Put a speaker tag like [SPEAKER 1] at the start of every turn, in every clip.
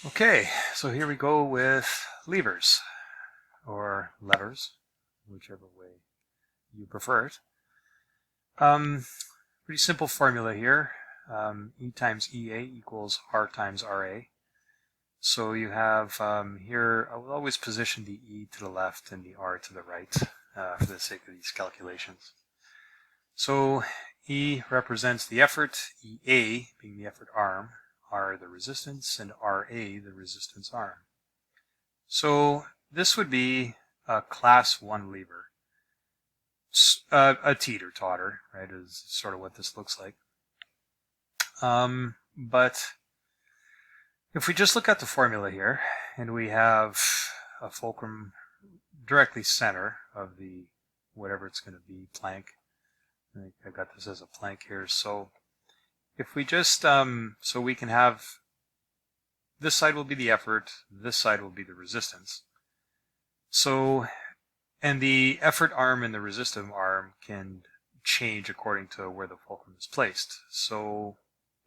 [SPEAKER 1] Okay, so here we go with levers, or levers, whichever way you prefer it. Pretty simple formula here. E times EA equals R times RA. So you have here, I will always position the E to the left and the R to the right for the sake of these calculations. So E represents the effort, EA being the effort arm, R the resistance, and RA the resistance arm. So this would be a class 1 lever. A teeter-totter, right, is sort of what this looks like. But if we just look at the formula here, and we have a fulcrum directly center of the whatever it's going to be, plank. I think I got this as a plank here. So if we just, so we can have, this side will be the effort, this side will be the resistance. So, and the effort arm and the resistive arm can change according to where the fulcrum is placed. So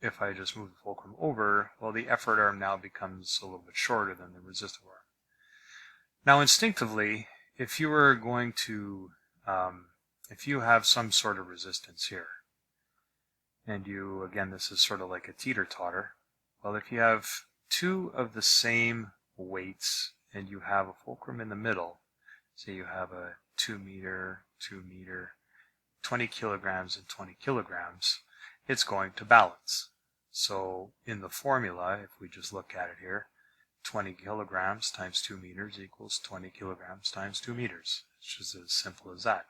[SPEAKER 1] if I just move the fulcrum over, well, the effort arm now becomes a little bit shorter than the resistive arm. Now, instinctively, if you were going to, if you have some sort of resistance here, and you, again, this is sort of like a teeter-totter, well, if you have two of the same weights and you have a fulcrum in the middle, say you have a 2 meter, 20 kilograms and 20 kilograms, it's going to balance. So in the formula, if we just look at it here, 20 kilograms times 2 meters equals 20 kilograms times 2 meters. It's just as simple as that.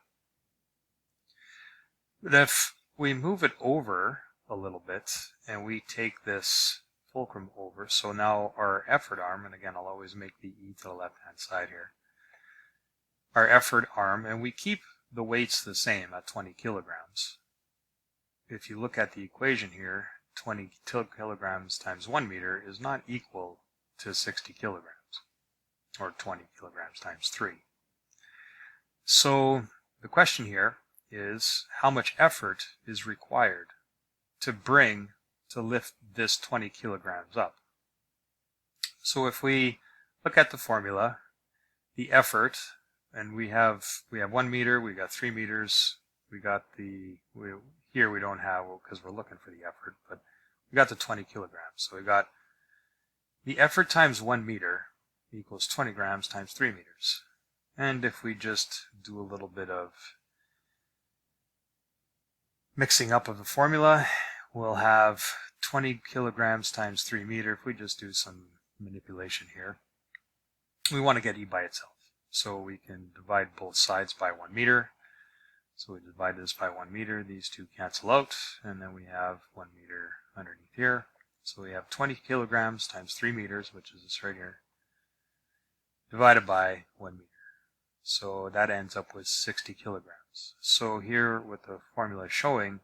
[SPEAKER 1] But if we move it over a little bit and we take this fulcrum over, so now our effort arm, and again I'll always make the E to the left hand side here, our effort arm, and we keep the weights the same at 20 kilograms. If you look at the equation here, 20 kilograms times 1 meter is not equal to 60 kilograms, or 20 kilograms times 3. So the question here is how much effort is required to lift this 20 kilograms up. So if we look at the formula, the effort, and we have 1 meter, we got 3 meters, we got here we don't have, because we're looking for the effort, but we got the 20 kilograms. So we got the effort times 1 meter equals 20 grams times 3 meters. And if we just do a little bit of mixing up of the formula, we'll have 20 kilograms times 3 meter. If we just do some manipulation here, we want to get E by itself. So we can divide both sides by 1 meter. So we divide this by 1 meter. These two cancel out, and then we have 1 meter underneath here. So we have 20 kilograms times 3 meters, which is this right here, divided by 1 meter. So that ends up with 60 kilograms. So here what the formula is showing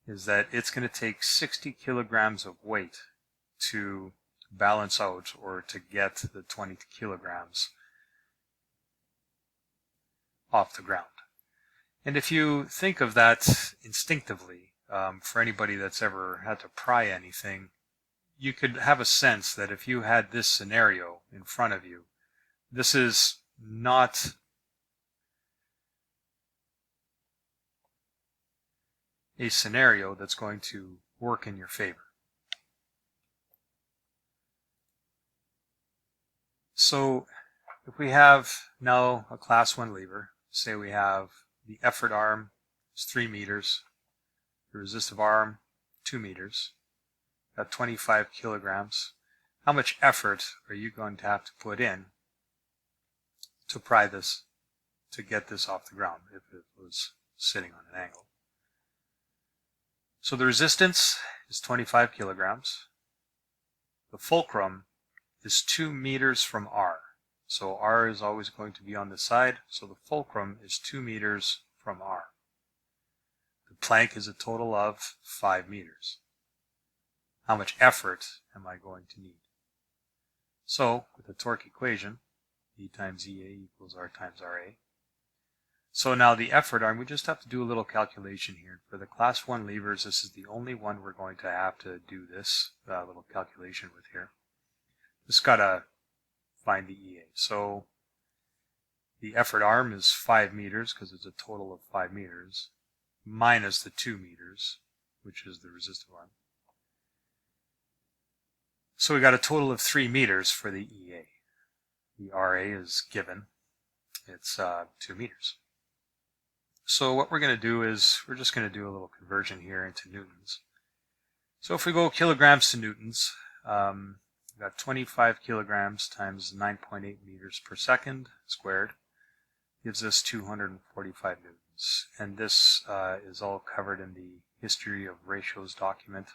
[SPEAKER 1] is that it's going to take 60 kilograms of weight to balance out, or to get the 20 kilograms off the ground. And if you think of that instinctively, for anybody that's ever had to pry anything, you could have a sense that if you had this scenario in front of you, this is not a scenario that's going to work in your favor. So if we have now a class 1 lever, say we have the effort arm is 3 meters, the resistive arm 2 meters, at 25 kilograms, how much effort are you going to have to put in to pry this, to get this off the ground if it was sitting on an angle? So the resistance is 25 kilograms. The fulcrum is 2 meters from R. So R is always going to be on the side, so the fulcrum is 2 meters from R. The plank is a total of 5 meters. How much effort am I going to need? So, with the torque equation, E times EA equals R times RA. So now the effort arm, we just have to do a little calculation here. For the class 1 levers, this is the only one we're going to have to do this little calculation with here. just got to find the EA. So the effort arm is 5 meters because it's a total of 5 meters minus the 2 meters, which is the resistive arm. So we got a total of 3 meters for the EA. The RA is given. It's 2 meters. So what we're going to do is we're just going to do a little conversion here into newtons. So if we go kilograms to newtons, we've got 25 kilograms times 9.8 meters per second squared gives us 245 newtons. And this is all covered in the history of ratios document.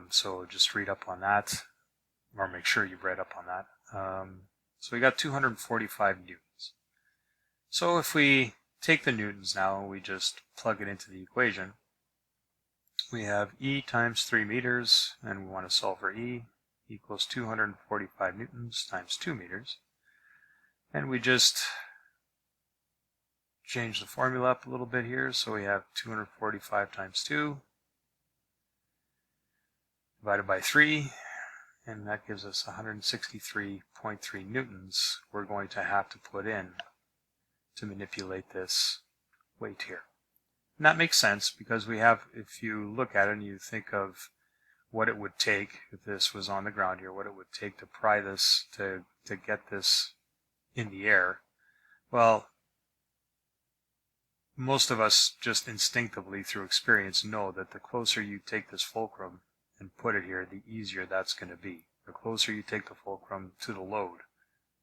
[SPEAKER 1] So just read up on that, or make sure you've read up on that. So we got 245 newtons. So if we take the newtons now and we just plug it into the equation, we have E times 3 meters, and we want to solve for E, equals 245 newtons times 2 meters. And we just change the formula up a little bit here, so we have 245 times 2 divided by 3, and that gives us 163.3 newtons we're going to have to put in to manipulate this weight here. And that makes sense because we have, if you look at it and you think of what it would take if this was on the ground here, what it would take to pry this, to get this in the air, well, most of us just instinctively through experience know that the closer you take this fulcrum and put it here, the easier that's going to be. The closer you take the fulcrum to the load,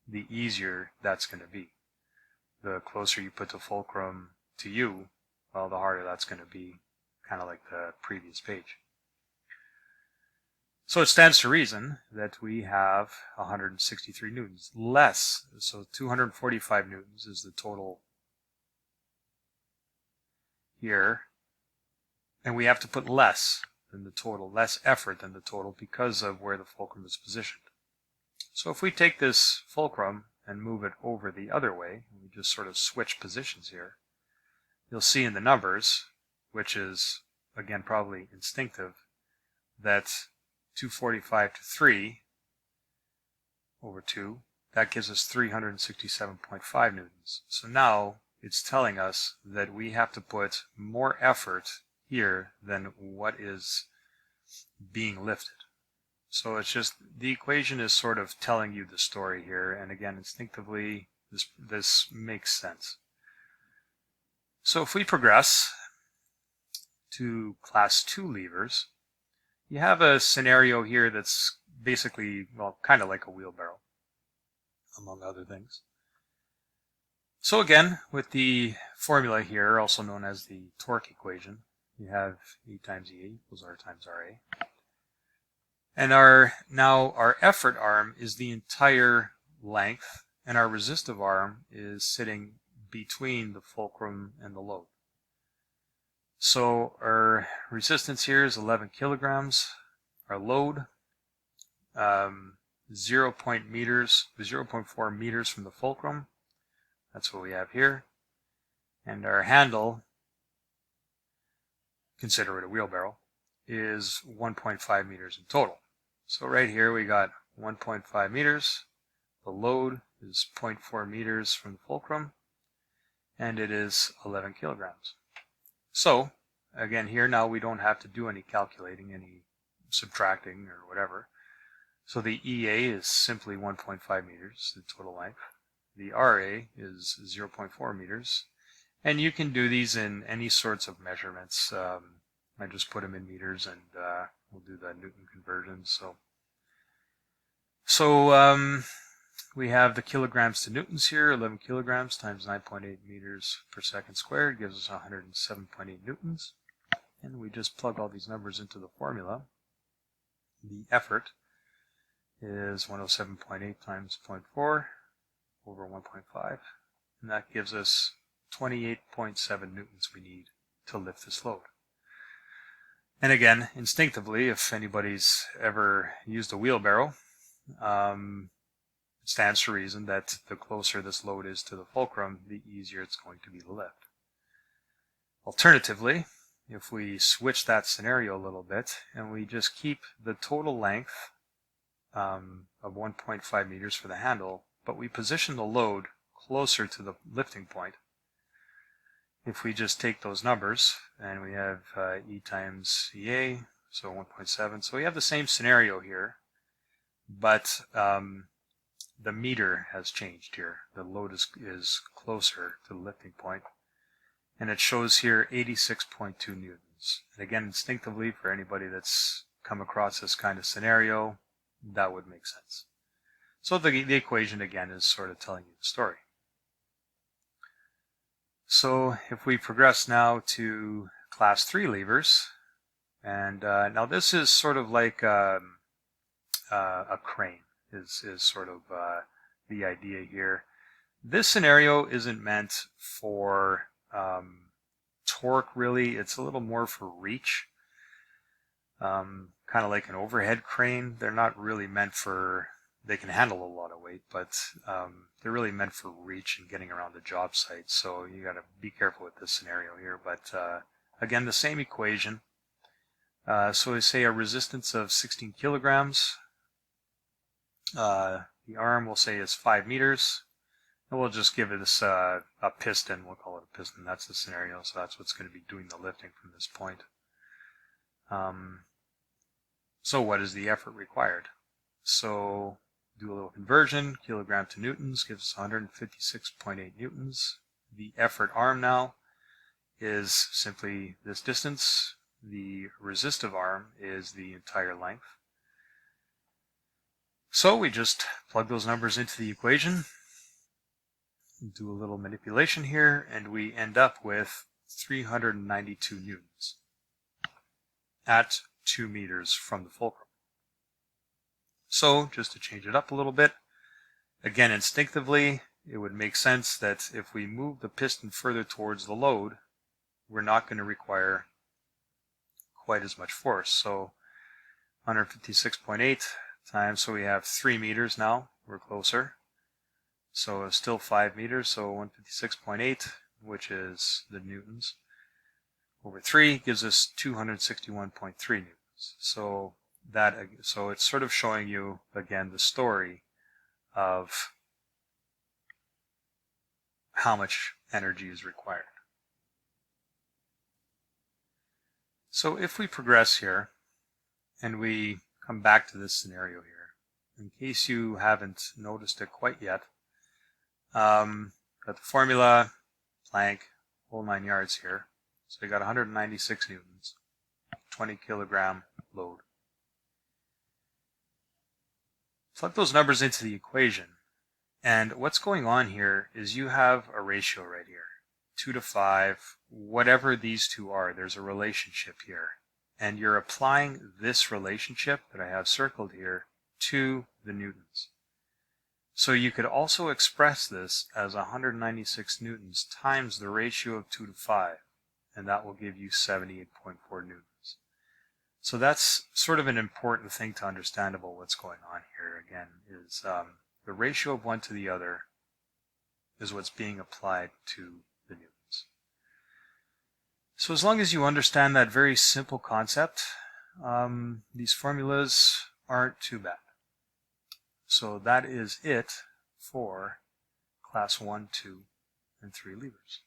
[SPEAKER 1] the easier that's going to be. The closer you put the fulcrum to you, well, the harder that's going to be, kind of like the previous page. So it stands to reason that we have 163 newtons less. So 245 newtons is the total here, and we have to put less than the total, less effort than the total because of where the fulcrum is positioned. So if we take this fulcrum and move it over the other way, we just sort of switch positions here, you'll see in the numbers, which is again probably instinctive, that 245 to 3 over 2, that gives us 367.5 newtons. So now it's telling us that we have to put more effort here than what is being lifted. So it's just, the equation is sort of telling you the story here, and again, instinctively, this makes sense. So if we progress to class 2 levers, you have a scenario here that's basically, well, kind of like a wheelbarrow, among other things. So again, with the formula here, also known as the torque equation, you have E times EA equals R times RA. And now our effort arm is the entire length, and our resistive arm is sitting between the fulcrum and the load. So our resistance here is 11 kilograms. Our load, 0.4 meters from the fulcrum. That's what we have here. And our handle, consider it a wheelbarrow, is 1.5 meters in total. So right here we got 1.5 meters. The load is 0.4 meters from the fulcrum, and it is 11 kilograms. So again, here now we don't have to do any calculating, any subtracting or whatever. So the EA is simply 1.5 meters, the total length. The RA is 0.4 meters. And you can do these in any sorts of measurements. I just put them in meters, and we'll do the Newton conversion. So we have the kilograms to newtons here. 11 kilograms times 9.8 meters per second squared gives us 107.8 newtons. And we just plug all these numbers into the formula. The effort is 107.8 times 0.4 over 1.5. And that gives us 28.7 newtons we need to lift this load. And again, instinctively, if anybody's ever used a wheelbarrow, it stands to reason that the closer this load is to the fulcrum, the easier it's going to be to lift. Alternatively, if we switch that scenario a little bit and we just keep the total length of 1.5 meters for the handle, but we position the load closer to the lifting point. If we just take those numbers, and we have E times EA, so 1.7. So we have the same scenario here, but the meter has changed here. The load is closer to the lifting point, and it shows here 86.2 newtons. And again, instinctively, for anybody that's come across this kind of scenario, that would make sense. So the equation again is sort of telling you the story. So if we progress now to class 3 levers, and now this is sort of like a crane is sort of the idea here. This scenario isn't meant for torque really, it's a little more for reach. Kind of like an overhead crane. They're not really meant for, they can handle a lot of weight, but they're really meant for reach and getting around the job site. So you got to be careful with this scenario here. But again, the same equation. So we say a resistance of 16 kilograms. The arm we'll say is 5 meters. And we'll just give it a piston. We'll call it a piston. That's the scenario. So that's what's going to be doing the lifting from this point. So what is the effort required? So do a little conversion. Kilogram to newtons gives us 156.8 newtons. The effort arm now is simply this distance. The resistive arm is the entire length. So we just plug those numbers into the equation, do a little manipulation here, and we end up with 392 newtons at 2 meters from the fulcrum. So just to change it up a little bit, again instinctively it would make sense that if we move the piston further towards the load, we're not going to require quite as much force. So 156.8 times, so we have 3 meters now, we're closer. So it's still 5 meters, so 156.8, which is the newtons, over 3 gives us 261.3 newtons. So it's sort of showing you again the story of how much energy is required. So if we progress here and we come back to this scenario here, in case you haven't noticed it quite yet, got the formula, Planck, whole 9 yards here. So we got 196 newtons, 20 kilogram load. Plug those numbers into the equation, and what's going on here is you have a ratio right here, 2 to 5, whatever these two are, there's a relationship here. And you're applying this relationship that I have circled here to the newtons. So you could also express this as 196 newtons times the ratio of 2 to 5, and that will give you 78.4 newtons. So that's sort of an important thing to understand about what's going on here again, is the ratio of one to the other is what's being applied to the newtons. So as long as you understand that very simple concept, these formulas aren't too bad. So that is it for class 1, 2, and 3 levers.